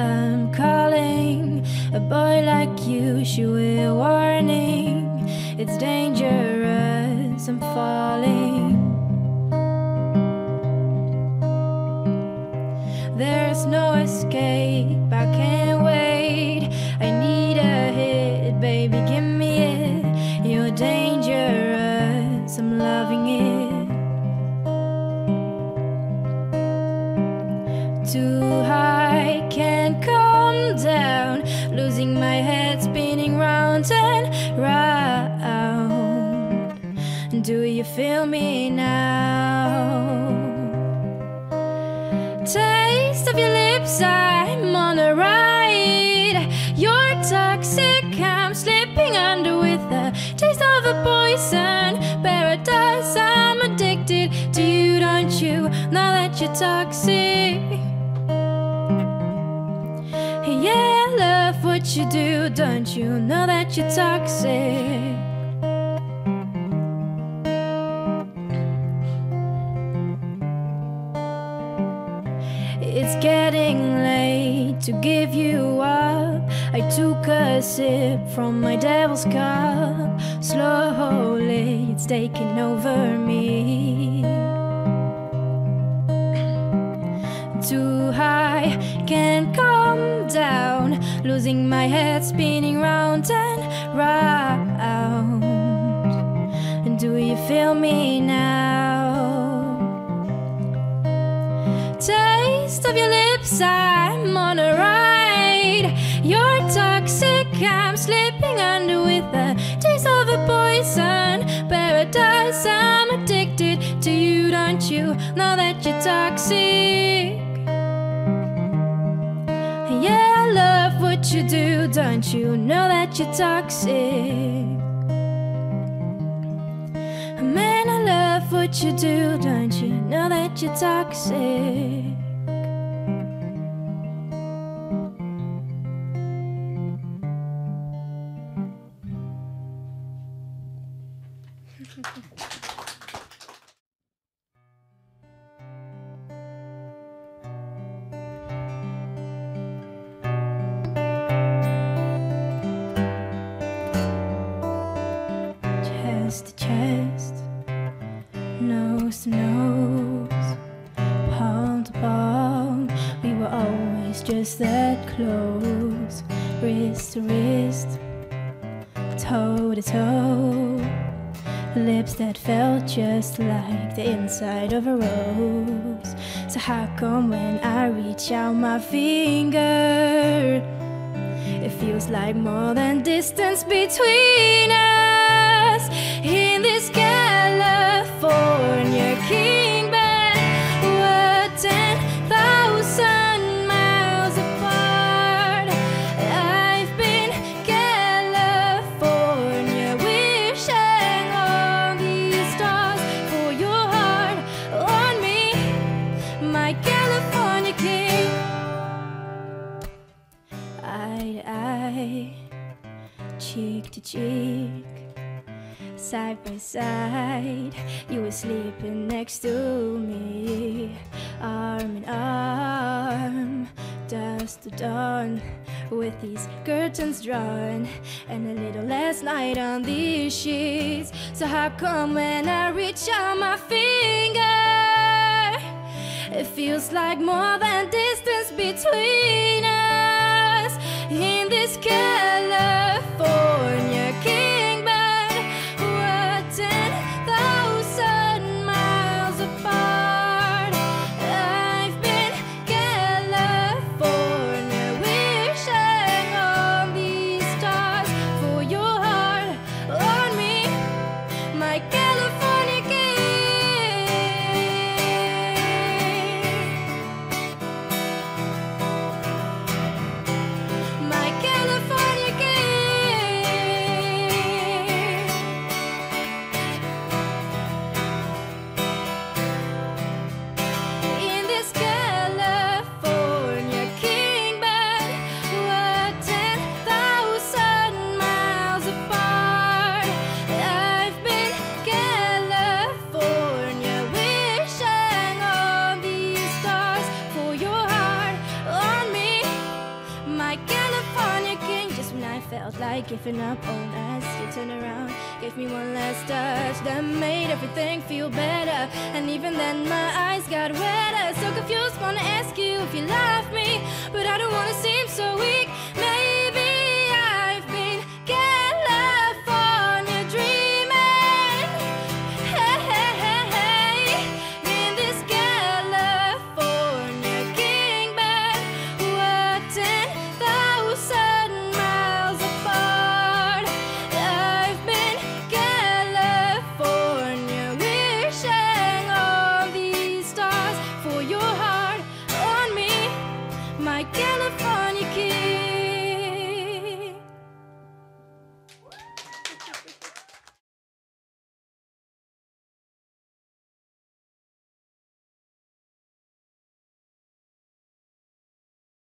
I'm calling. A boy like you should wear warning. It's dangerous, I'm falling. There's no escape, I can't wait. I need a hit, baby, give me it. You're dangerous, I'm loving it. Too high, can't come down. Losing my head, spinning round and round. Do you feel me now? Taste of your lips, I'm on a ride. You're toxic, I'm slipping under with the taste of a poison paradise. I'm addicted to you, don't you know that you're toxic? Yeah, I love what you do, don't you know that you're toxic? It's getting late to give you up. I took a sip from my devil's cup. Slowly it's taking over me. Too high, can't come down. Losing my head, spinning round and round. And do you feel me now? Taste of your lips, I'm on a ride. You're toxic, I'm slipping under with the taste of a poison paradise. I'm addicted to you, don't you know that you're toxic? Yeah, I love what you do, don't you know that you're toxic? Man, I love what you do, don't you know that you're toxic? Chest to chest, nose to nose, palm to palm, we were always just that close. Wrist to wrist, toe to toe, lips that felt just like the inside of a rose. So how come when I reach out my finger, it feels like more than distance between us? In this California king bed, we're 10,000 miles apart. I've been California, wishing on these stars for your heart on me, my California king. Eye to eye, cheek to cheek, side by side, you were sleeping next to me. Arm in arm, dusk to dawn, with these curtains drawn and a little last night on these sheets. So how come when I reach out my finger, it feels like more than distance between us? In this California king bed, we're 10,000 miles apart. I've been California, wishing on these stars for your heart on me, my California king. My California king. soften up all nights. You turn around, gave me one last touch that made everything feel better. And even then my eyes got wetter. So confused, wanna ask you if you love me, but I don't wanna seem so weak. Maybe